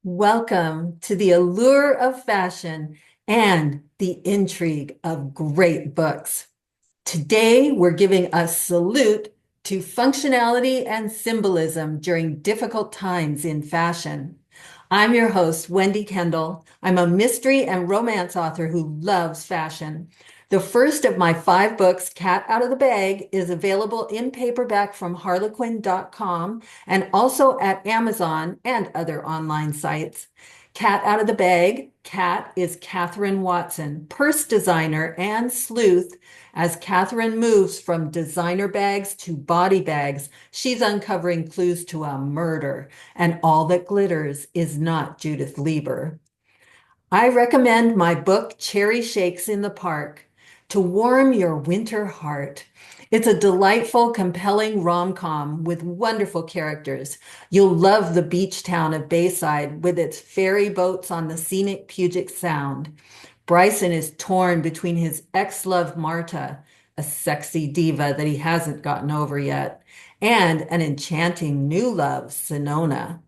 Welcome to the allure of fashion and the intrigue of great books. Today, we're giving a salute to functionality and symbolism during difficult times in fashion. I'm your host, Wendy Kendall. I'm a mystery and romance author who loves fashion. The first of my 5 books, Cat Out of the Bag, is available in paperback from harlequin.com and also at Amazon and other online sites. Cat Out of the Bag. Cat is Catherine Watson, purse designer and sleuth. As Catherine moves from designer bags to body bags, she's uncovering clues to a murder, and all that glitters is not Judith Lieber. I recommend my book, Cherry Shakes in the Park, to warm your winter heart. It's a delightful, compelling rom-com with wonderful characters. You'll love the beach town of Bayside with its ferry boats on the scenic Puget Sound. Bryson is torn between his ex-love Marta, a sexy diva that he hasn't gotten over yet, and an enchanting new love, Sonona.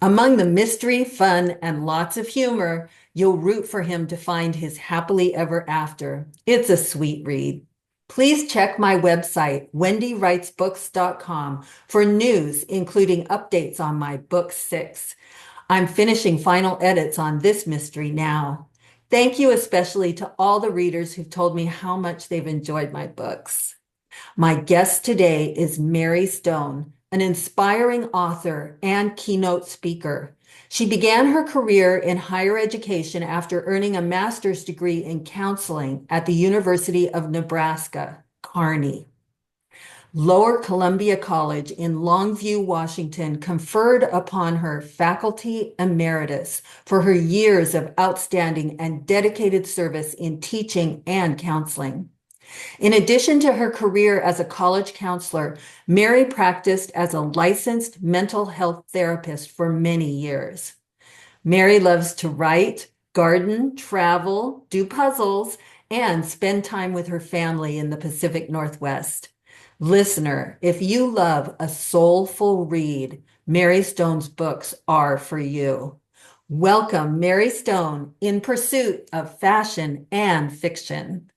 Among the mystery, fun, and lots of humor, you'll root for him to find his happily ever after. It's a sweet read. Please check my website, wendywritesbooks.com, for news, including updates on my book 6. I'm finishing final edits on this mystery now. Thank you especially to all the readers who've told me how much they've enjoyed my books. My guest today is Mary Stone, an inspiring author and keynote speaker. She began her career in higher education after earning a master's degree in counseling at the University of Nebraska, Kearney. Lower Columbia College in Longview, Washington, conferred upon her faculty emeritus for her years of outstanding and dedicated service in teaching and counseling. In addition to her career as a college counselor, Mary practiced as a licensed mental health therapist for many years. Mary loves to write, garden, travel, do puzzles, and spend time with her family in the Pacific Northwest. Listener, if you love a soulful read, Mary Stone's books are for you. Welcome, Mary Stone, in pursuit of fashion and fiction.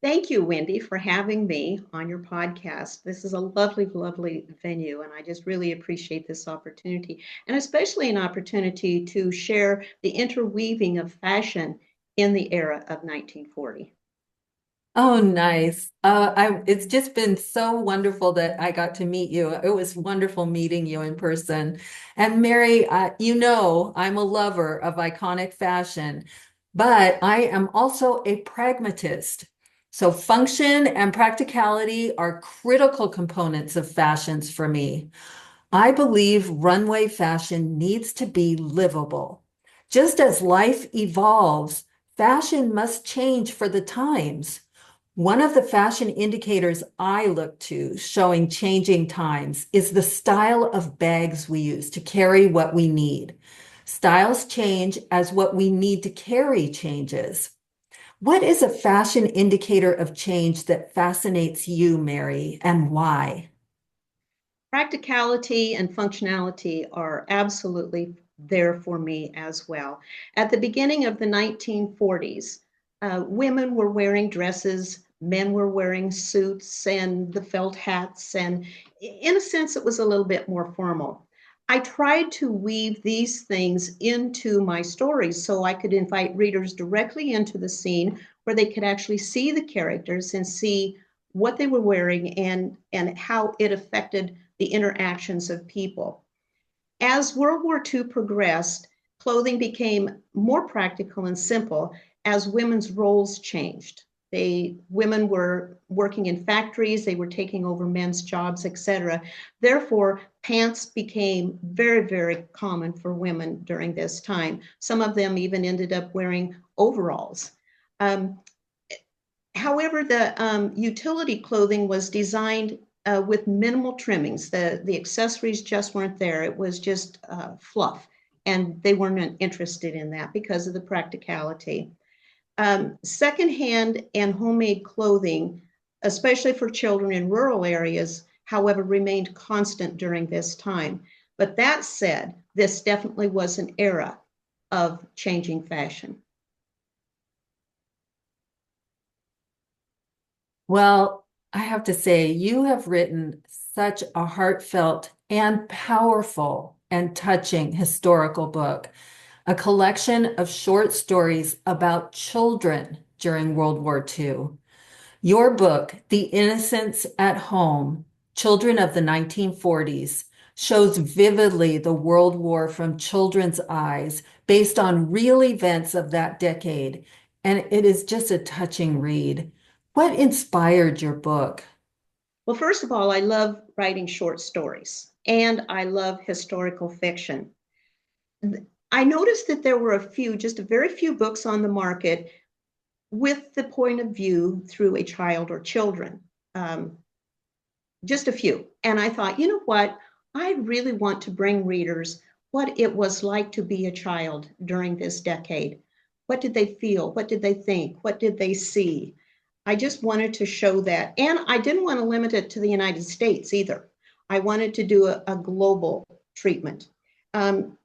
Thank you, Wendy, for having me on your podcast. This is a lovely, lovely venue, and I just really appreciate this opportunity, and especially an opportunity to share the interweaving of fashion in the era of 1940. Oh, nice. It's just been so wonderful that I got to meet you. It was wonderful meeting you in person. And Mary, you know, I'm a lover of iconic fashion, but I am also a pragmatist. So function and practicality are critical components of fashions for me. I believe runway fashion needs to be livable. Just as life evolves, fashion must change for the times. One of the fashion indicators I look to showing changing times is the style of bags we use to carry what we need. Styles change as what we need to carry changes. What is a fashion indicator of change that fascinates you, Mary, and why? Practicality and functionality are absolutely there for me as well. At the beginning of the 1940s, women were wearing dresses, men were wearing suits and the felt hats, and in a sense, it was a little bit more formal. I tried to weave these things into my stories so I could invite readers directly into the scene where they could actually see the characters and see what they were wearing and how it affected the interactions of people. As World War II progressed, clothing became more practical and simple as women's roles changed. Women were working in factories, they were taking over men's jobs, etc. Therefore, pants became very, very common for women during this time. Some of them even ended up wearing overalls. However, the utility clothing was designed with minimal trimmings. The accessories just weren't there. It was just fluff, and they weren't interested in that because of the practicality. Secondhand and homemade clothing, especially for children in rural areas, however, remained constant during this time. But that said, this definitely was an era of changing fashion. Well, I have to say, you have written such a heartfelt and powerful and touching historical book, a collection of short stories about children during World War II. Your book, The Innocents at Home, Children of the 1940s, shows vividly the World War from children's eyes based on real events of that decade, and it is just a touching read. What inspired your book? Well, first of all, I love writing short stories and I love historical fiction. I noticed that there were just a very few books on the market with the point of view through a child or children. Um, just a few. And I thought, you know what? I really want to bring readers what it was like to be a child during this decade. What did they feel? What did they think? What did they see? I just wanted to show that. And I didn't want to limit it to the United States either. I wanted to do a global treatment. And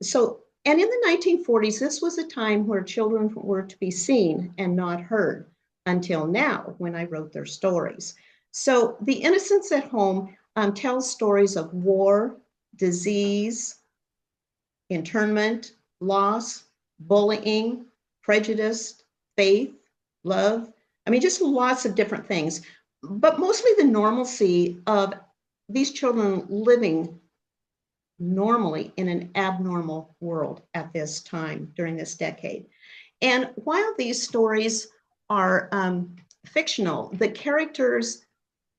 in the 1940s, this was a time where children were to be seen and not heard until now when I wrote their stories. So The Innocents at Home tells stories of war, disease, internment, loss, bullying, prejudice, faith, love. I mean, just lots of different things, but mostly the normalcy of these children living normally in an abnormal world at this time during this decade. And while these stories are fictional, the characters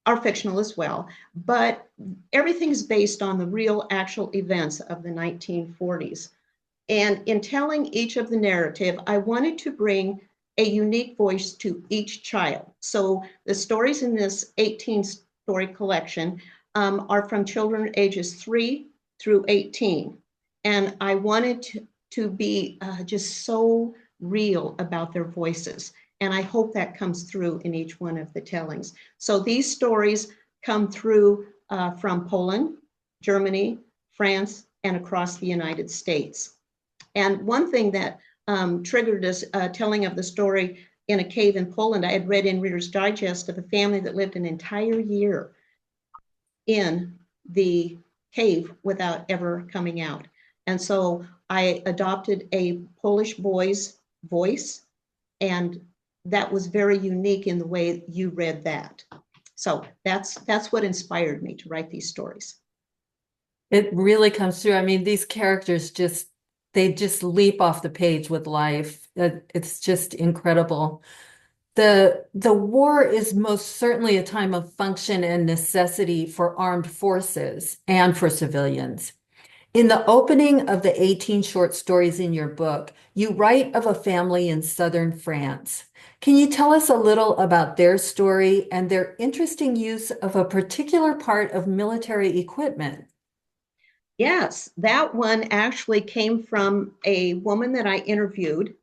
are fictional as well, but everything's based on the real actual events of the 1940s. And in telling each of the narrative, I wanted to bring a unique voice to each child. So the stories in this 18 story collection are from children ages 3 through 18. And I wanted to be just so real about their voices. And I hope that comes through in each one of the tellings. So these stories come through from Poland, Germany, France, and across the United States. And one thing that triggered this telling of the story in a cave in Poland, I had read in Reader's Digest of a family that lived an entire year in the cave without ever coming out. And so I adopted a Polish boy's voice, and that was very unique in the way you read that. So that's what inspired me to write these stories. It really comes through. I mean, these characters they just leap off the page with life. It's just incredible. The war is most certainly a time of function and necessity for armed forces and for civilians. In the opening of the 18 short stories in your book, you write of a family in southern France. Can you tell us a little about their story and their interesting use of a particular part of military equipment? Yes, that one actually came from a woman that I interviewed.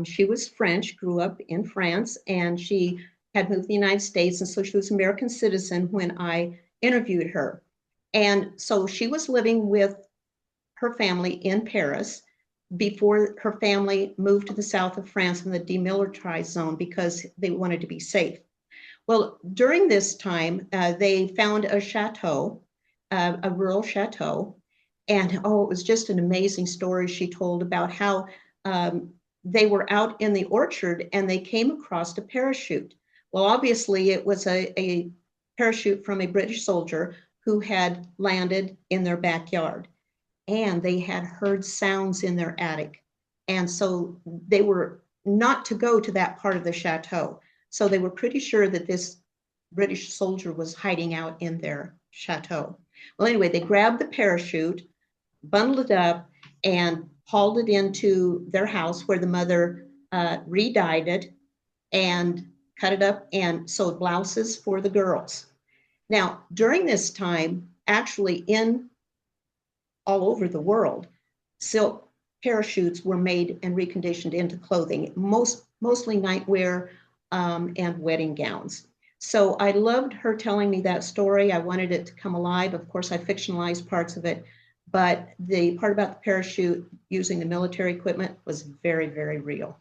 She was French, grew up in France, and she had moved to the United States. And so she was an American citizen when I interviewed her. And so she was living with her family in Paris before her family moved to the south of France in the demilitarized zone because they wanted to be safe. Well, during this time, they found a chateau, a rural chateau, and oh, it was just an amazing story she told about how they were out in the orchard and they came across a parachute. Well, obviously, it was a parachute from a British soldier who had landed in their backyard. And they had heard sounds in their attic. And so they were not to go to that part of the chateau. So they were pretty sure that this British soldier was hiding out in their chateau. Well, anyway, they grabbed the parachute, bundled it up, and hauled it into their house where the mother re-dyed it and cut it up and sewed blouses for the girls. Now, during this time, actually in all over the world, silk parachutes were made and reconditioned into clothing, mostly nightwear and wedding gowns. So I loved her telling me that story. I wanted it to come alive. Of course, I fictionalized parts of it, but the part about the parachute using the military equipment was very, very real.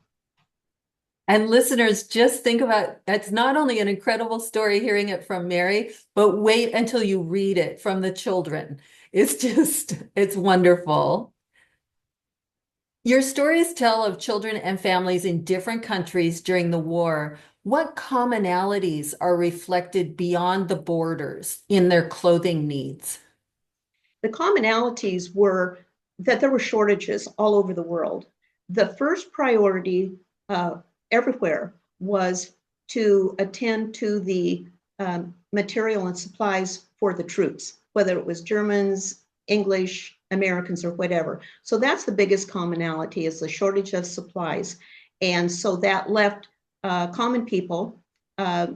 And listeners, just think about it's not only an incredible story hearing it from Mary, but wait until you read it from the children. It's wonderful. Your stories tell of children and families in different countries during the war. What commonalities are reflected beyond the borders in their clothing needs? The commonalities were that there were shortages all over the world. The first priority everywhere was to attend to the material and supplies for the troops, whether it was Germans, English, Americans, or whatever. So that's the biggest commonality, is the shortage of supplies. And so that left common people to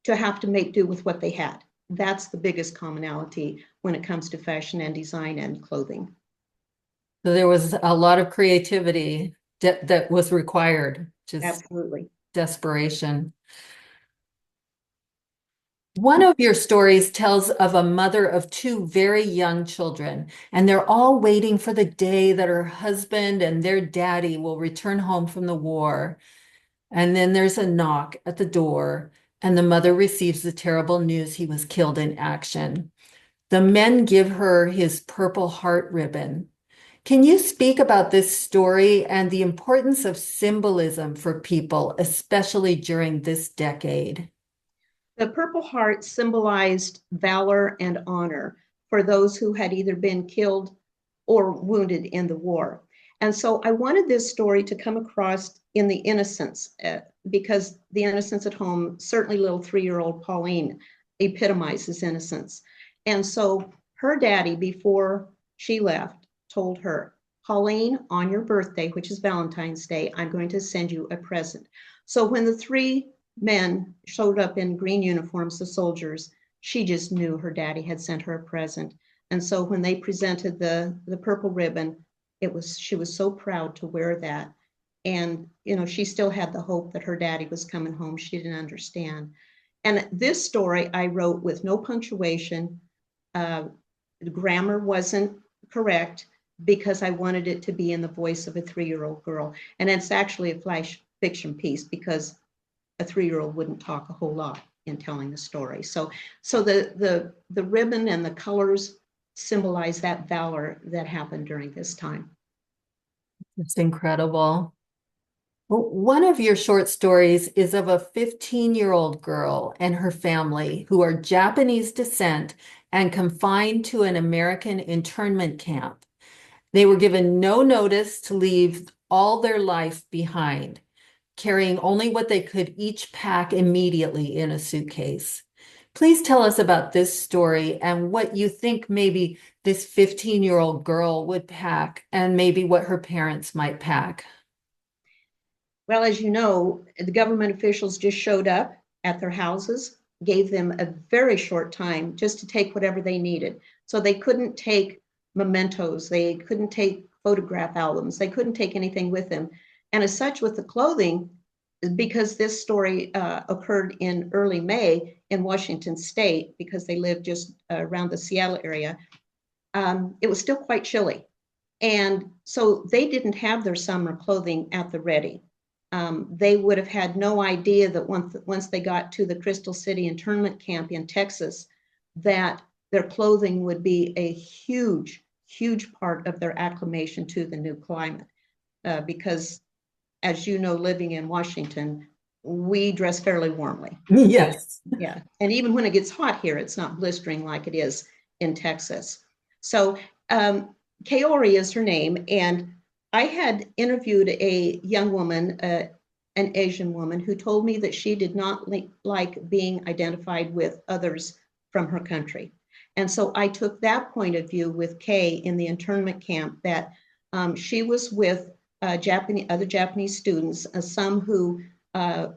have to make do with what they had. That's the biggest commonality when it comes to fashion and design and clothing. So there was a lot of creativity that was required, just Absolutely. desperation. One of your stories tells of a mother of two very young children, and they're all waiting for the day that her husband and their daddy will return home from the war. And then there's a knock at the door, and the mother receives the terrible news he was killed in action. The men give her his Purple Heart ribbon. Can you speak about this story and the importance of symbolism for people, especially during this decade? The Purple Heart symbolized valor and honor for those who had either been killed or wounded in the war. And so I wanted this story to come across in the innocence, because the innocence at home, certainly little 3-year-old Pauline epitomizes innocence. And so her daddy, before she left, told her, Pauline, on your birthday, which is Valentine's Day, I'm going to send you a present. So when the three men showed up in green uniforms, the soldiers, she just knew her daddy had sent her a present. And so when they presented the purple ribbon, she was so proud to wear that. And she still had the hope that her daddy was coming home. She didn't understand. And this story I wrote with no punctuation. The grammar wasn't correct because I wanted it to be in the voice of a 3-year-old girl. And it's actually a flash fiction piece because a 3-year-old wouldn't talk a whole lot in telling the story. So the ribbon and the colors symbolize that valor that happened during this time. It's incredible. Well, one of your short stories is of a 15-year-old girl and her family who are Japanese descent and confined to an American internment camp. They were given no notice to leave all their life behind, carrying only what they could each pack immediately in a suitcase. Please tell us about this story and what you think maybe this 15-year-old girl would pack and maybe what her parents might pack. Well, as you know, the government officials just showed up at their houses, gave them a very short time just to take whatever they needed. So they couldn't take mementos, they couldn't take photograph albums, they couldn't take anything with them. And as such, with the clothing, because this story occurred in early May in Washington State, because they lived just around the Seattle area, it was still quite chilly. And so they didn't have their summer clothing at the ready. They would have had no idea that once they got to the Crystal City internment camp in Texas, that their clothing would be a huge, huge part of their acclimation to the new climate. Because, as you know, living in Washington, we dress fairly warmly. Yes. Yeah. And even when it gets hot here, it's not blistering like it is in Texas. So Kaori is her name. And I had interviewed a young woman, an Asian woman, who told me that she did not like being identified with others from her country. And so I took that point of view with Kay in the internment camp, that she was with other Japanese students, some who had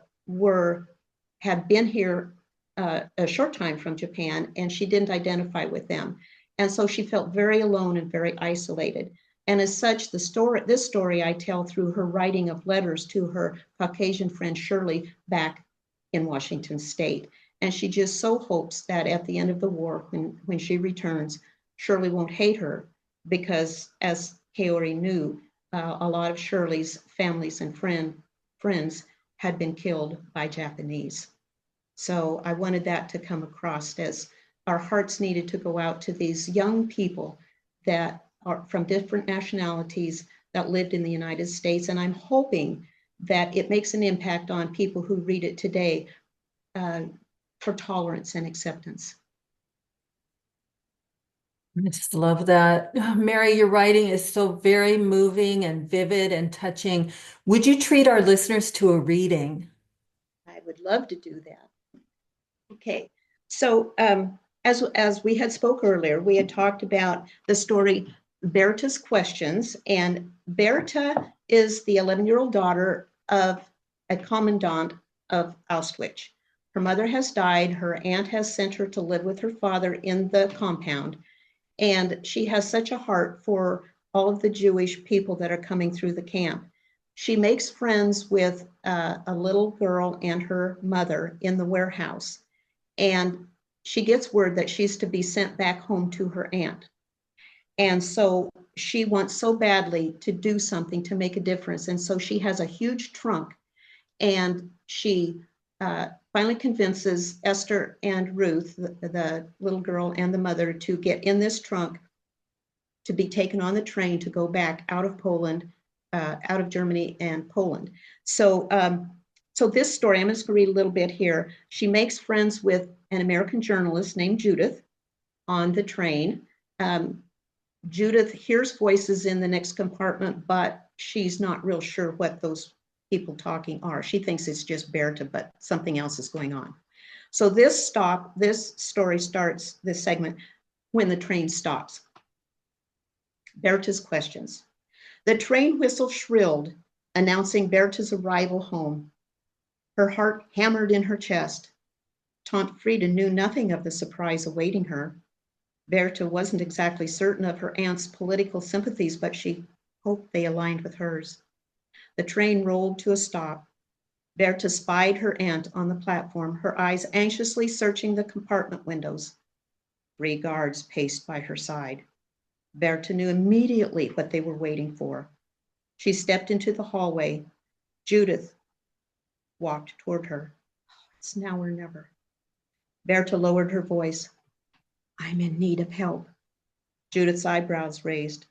been here a short time from Japan, and she didn't identify with them. And so she felt very alone and very isolated. And as such, this story I tell through her writing of letters to her Caucasian friend Shirley back in Washington State. And she just so hopes that at the end of the war, when she returns, Shirley won't hate her, because, as Kaori knew, a lot of Shirley's families and friends had been killed by Japanese. So I wanted that to come across, as our hearts needed to go out to these young people that are from different nationalities that lived in the United States. And I'm hoping that it makes an impact on people who read it today, for tolerance and acceptance. I just love that. Mary, your writing is so very moving and vivid and touching. Would you treat our listeners to a reading? I would love to do that. Okay, so as we had spoke earlier, we had talked about the story Berta's Questions, and Berta is the 11-year-old daughter of a commandant of Auschwitz. Her mother has died. Her aunt has sent her to live with her father in the compound, and she has such a heart for all of the Jewish people that are coming through the camp. She makes friends with a little girl and her mother in the warehouse, and she gets word that she's to be sent back home to her aunt. And so she wants so badly to do something to make a difference. And so she has a huge trunk, and she finally convinces Esther and Ruth, the little girl and the mother, to get in this trunk to be taken on the train to go back out of Poland, out of Germany and Poland. So this story, I'm just going to read a little bit here. She makes friends with an American journalist named Judith on the train. Judith hears voices in the next compartment, but she's not real sure what those people talking are. She thinks it's just Berta, but something else is going on. So this story starts, this segment, when the train stops. Berta's Questions. The train whistle shrilled, announcing Berta's arrival home. Her heart hammered in her chest. Tante Frida knew nothing of the surprise awaiting her. Berta wasn't exactly certain of her aunt's political sympathies, but she hoped they aligned with hers. The train rolled to a stop. Berta spied her aunt on the platform, her eyes anxiously searching the compartment windows. 3 guards paced by her side. Berta knew immediately what they were waiting for. She stepped into the hallway. Judith walked toward her. It's now or never. Berta lowered her voice. I'm in need of help. Judith's eyebrows raised.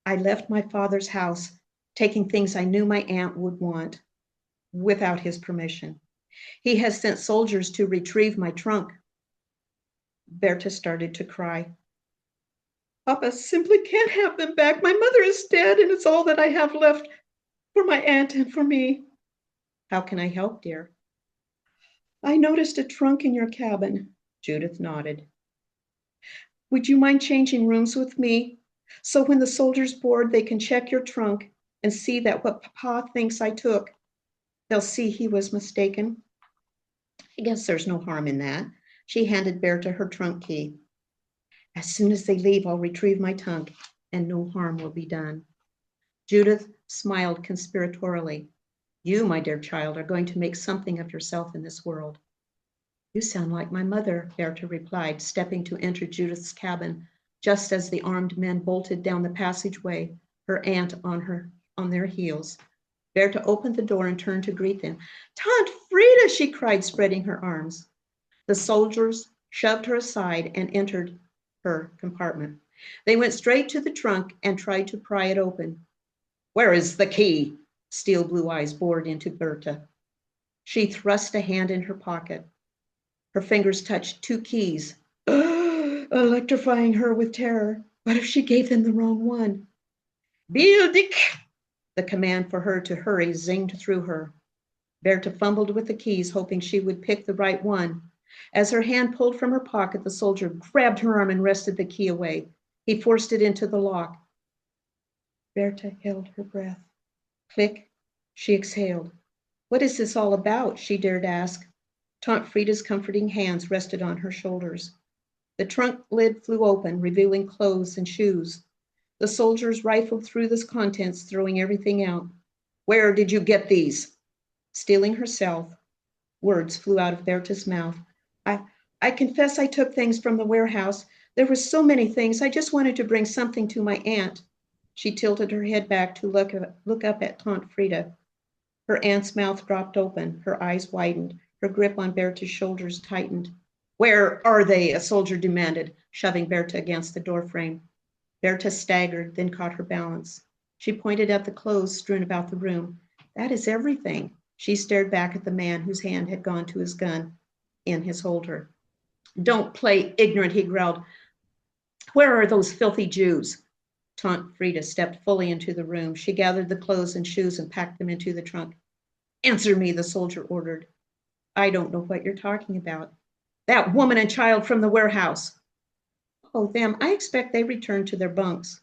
I left my father's house, taking things I knew my aunt would want, without his permission. He has sent soldiers to retrieve my trunk. Berta started to cry. Papa simply can't have them back. My mother is dead, and it's all that I have left for my aunt and for me. How can I help, dear? I noticed a trunk in your cabin. Judith nodded. Would you mind changing rooms with me? So when the soldiers board, they can check your trunk and see that what Papa thinks I took, they'll see he was mistaken. I guess there's no harm in that. She handed Berta her trunk key. As soon as they leave, I'll retrieve my trunk, and no harm will be done. Judith smiled conspiratorially. You, my dear child, are going to make something of yourself in this world. You sound like my mother, Berta replied, stepping to enter Judith's cabin, just as the armed men bolted down the passageway, her aunt on their heels. Berta opened the door and turned to greet them. Tante Frida, she cried, spreading her arms. The soldiers shoved her aside and entered her compartment. They went straight to the trunk and tried to pry it open. Where is the key? Steel blue eyes bored into Berta. She thrust a hand in her pocket. Her fingers touched 2 keys, electrifying her with terror. What if she gave them the wrong one? Bildik! The command for her to hurry zinged through her. Berta fumbled with the keys, hoping she would pick the right one. As her hand pulled from her pocket, the soldier grabbed her arm and wrested the key away. He forced it into the lock. Berta held her breath. Click, she exhaled. What is this all about? She dared ask. Tante Frida's comforting hands rested on her shoulders. The trunk lid flew open, revealing clothes and shoes. The soldiers rifled through the contents, throwing everything out. Where did you get these? Steeling herself, words flew out of Berta's mouth. I confess I took things from the warehouse. There were so many things. I just wanted to bring something to my aunt. She tilted her head back to look up at Tante Frida. Her aunt's mouth dropped open, her eyes widened, her grip on Berta's shoulders tightened. Where are they? A soldier demanded, shoving Berta against the doorframe. Berta staggered, then caught her balance. She pointed at the clothes strewn about the room. That is everything. She stared back at the man whose hand had gone to his gun in his holder. Don't play ignorant, he growled. Where are those filthy Jews? Tante Frida stepped fully into the room. She gathered the clothes and shoes and packed them into the trunk. Answer me, the soldier ordered. I don't know what you're talking about. That woman and child from the warehouse. Oh, them. I expect they returned to their bunks.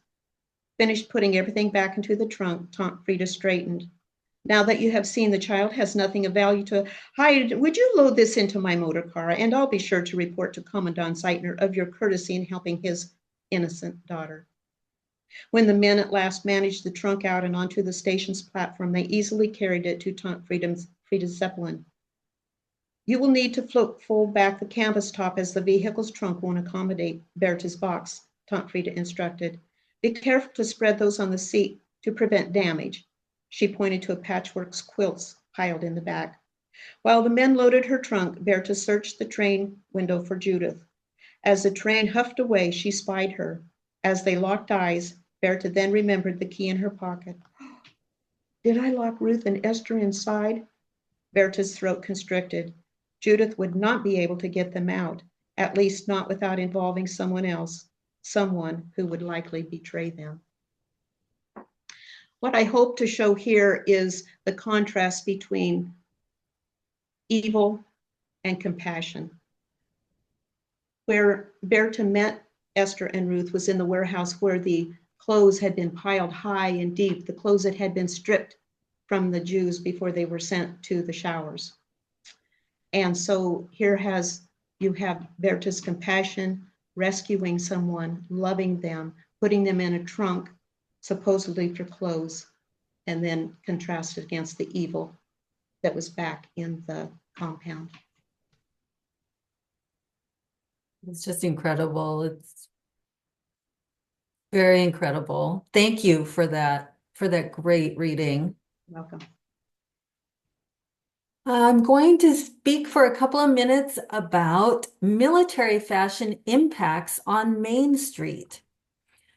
Finished putting everything back into the trunk, Tante Frida straightened. Now that you have seen the child has nothing of value to hide, would you load this into my motor car, and I'll be sure to report to Commandant Zeitner of your courtesy in helping his innocent daughter. When the men at last managed the trunk out and onto the station's platform, they easily carried it to Tante Frida's Zeppelin. You will need to fold back the canvas top as the vehicle's trunk won't accommodate Berta's box, Tante Frida instructed. Be careful to spread those on the seat to prevent damage. She pointed to a patchwork quilts piled in the back. While the men loaded her trunk, Berta searched the train window for Judith. As the train huffed away, she spied her. As they locked eyes, Berta then remembered the key in her pocket. Did I lock Ruth and Esther inside? Berta's throat constricted. Judith would not be able to get them out, at least not without involving someone else, someone who would likely betray them. What I hope to show here is the contrast between evil and compassion. Where Berta met Esther and Ruth was in the warehouse where the clothes had been piled high and deep, the clothes that had been stripped from the Jews before they were sent to the showers. And so here you have Berta's compassion, rescuing someone, loving them, putting them in a trunk, supposedly for clothes, and then contrasted against the evil that was back in the compound. It's just incredible. It's very incredible. Thank you for that great reading. You're welcome. I'm going to speak for a couple of minutes about military fashion impacts on Main Street.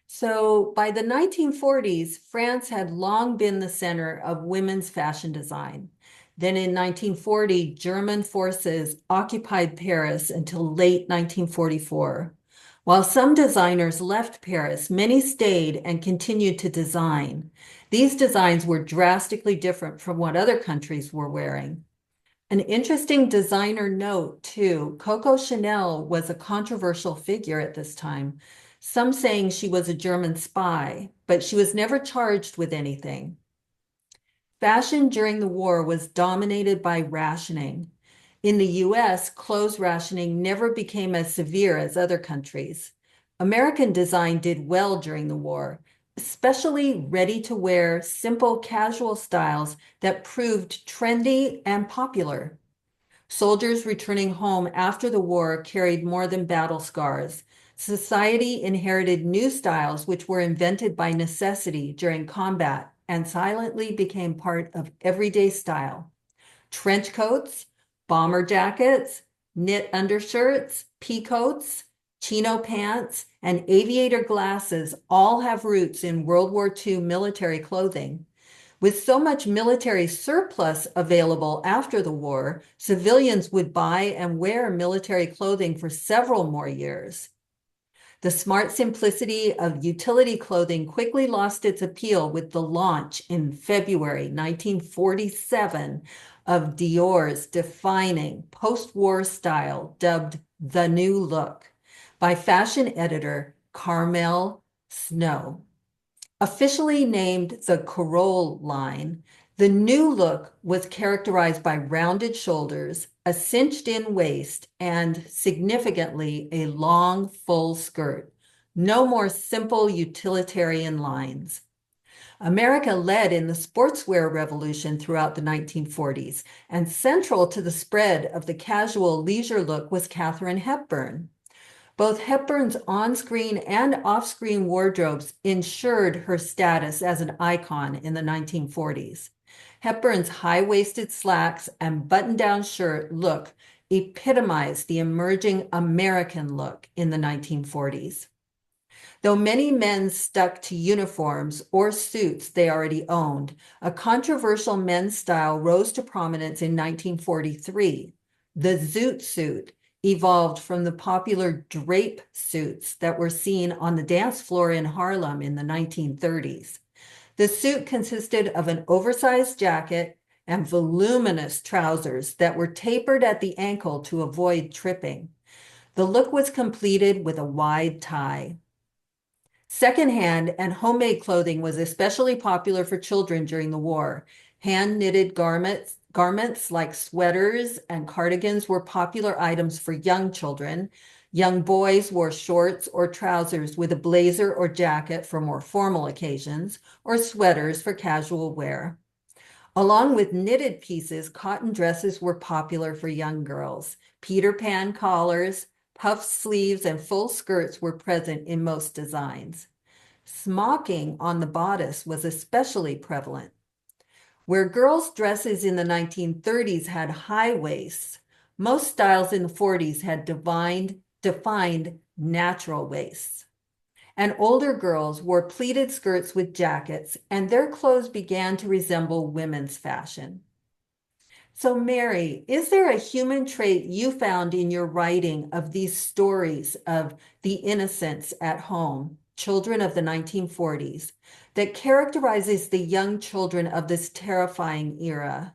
So by the 1940s, France had long been the center of women's fashion design. Then in 1940, German forces occupied Paris until late 1944. While some designers left Paris, many stayed and continued to design. These designs were drastically different from what other countries were wearing. An interesting designer note, too, Coco Chanel was a controversial figure at this time, some saying she was a German spy, but she was never charged with anything. Fashion during the war was dominated by rationing. In the US, clothes rationing never became as severe as other countries. American design did well during the war, especially ready-to-wear, simple casual styles that proved trendy and popular. Soldiers returning home after the war carried more than battle scars. Society inherited new styles which were invented by necessity during combat and silently became part of everyday style. Trench coats, bomber jackets, knit undershirts, pea coats, chino pants, and aviator glasses all have roots in World War II military clothing. With so much military surplus available after the war, civilians would buy and wear military clothing for several more years. The smart simplicity of utility clothing quickly lost its appeal with the launch in February 1947 of Dior's defining post-war style dubbed the New Look by fashion editor Carmel Snow. Officially named the Corolle line, the new look was characterized by rounded shoulders, a cinched-in waist, and significantly a long, full skirt. No more simple utilitarian lines. America led in the sportswear revolution throughout the 1940s, and central to the spread of the casual leisure look was Katharine Hepburn. Both Hepburn's on-screen and off-screen wardrobes ensured her status as an icon in the 1940s. Hepburn's high-waisted slacks and button-down shirt look epitomized the emerging American look in the 1940s. Though many men stuck to uniforms or suits they already owned, a controversial men's style rose to prominence in 1943. The zoot suit evolved from the popular drape suits that were seen on the dance floor in Harlem in the 1930s. The suit consisted of an oversized jacket and voluminous trousers that were tapered at the ankle to avoid tripping. The look was completed with a wide tie. Secondhand and homemade clothing was especially popular for children during the war. Hand-knitted garments like sweaters and cardigans were popular items for young children. Young boys wore shorts or trousers with a blazer or jacket for more formal occasions, or sweaters for casual wear. Along with knitted pieces, cotton dresses were popular for young girls. Peter Pan collars, puffed sleeves, and full skirts were present in most designs. Smocking on the bodice was especially prevalent. Where girls' dresses in the 1930s had high waists, most styles in the 40s had defined natural waists. And older girls wore pleated skirts with jackets, and their clothes began to resemble women's fashion. So, Mary, is there a human trait you found in your writing of these stories of the innocents at home, children of the 1940s, that characterizes the young children of this terrifying era?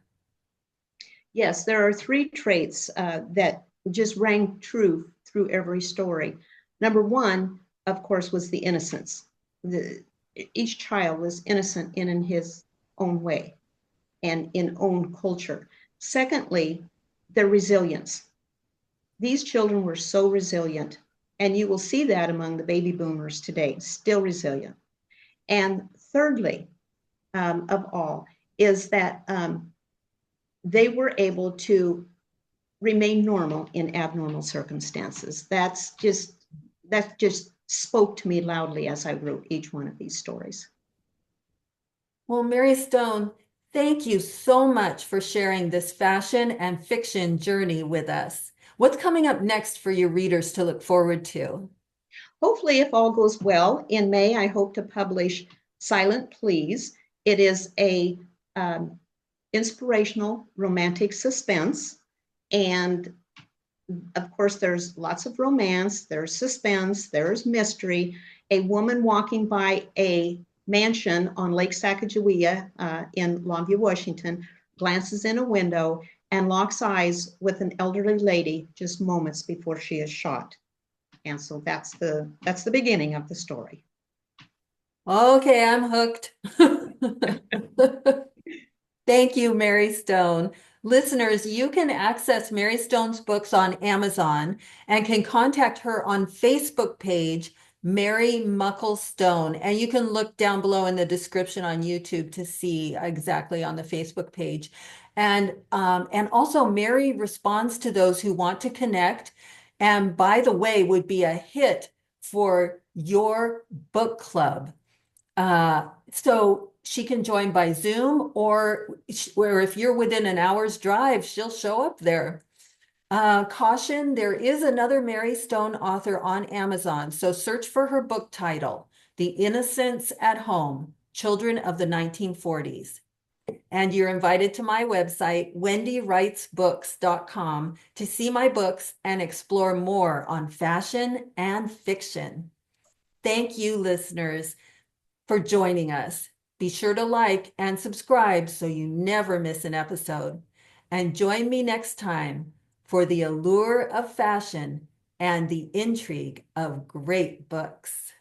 Yes, there are three traits that just rang true through every story. Number one, of course, was the innocence. Each child was innocent in his own way and in own culture. Secondly, their resilience. These children were so resilient, and you will see that among the baby boomers today, still resilient. And thirdly, of all, is that they were able to remain normal in abnormal circumstances. That just spoke to me loudly as I wrote each one of these stories. Well, Mary Stone, thank you so much for sharing this fashion and fiction journey with us. What's coming up next for your readers to look forward to? Hopefully, if all goes well, in May, I hope to publish Silent Please. It is a inspirational romantic suspense. And of course, there's lots of romance, there's suspense, there's mystery. A woman walking by a mansion on Lake Sacagawea in Longview, Washington, glances in a window and locks eyes with an elderly lady just moments before she is shot. And so that's the beginning of the story. Okay, I'm hooked. Thank you, Mary Stone. Listeners, you can access Mary Stone's books on Amazon and can contact her on Facebook page, Mary Muckle Stone. And you can look down below in the description on YouTube to see exactly on the Facebook page. And also Mary responds to those who want to connect. And by the way, would be a hit for your book club. So she can join by Zoom or if you're within an hour's drive, she'll show up there. Caution, there is another Mary Stone author on Amazon, so search for her book title, The Innocents at Home, Children of the 1940s. And you're invited to my website, wendywritesbooks.com, to see my books and explore more on fashion and fiction. Thank you, listeners, for joining us. Be sure to like and subscribe so you never miss an episode. And join me next time for the allure of fashion and the intrigue of great books.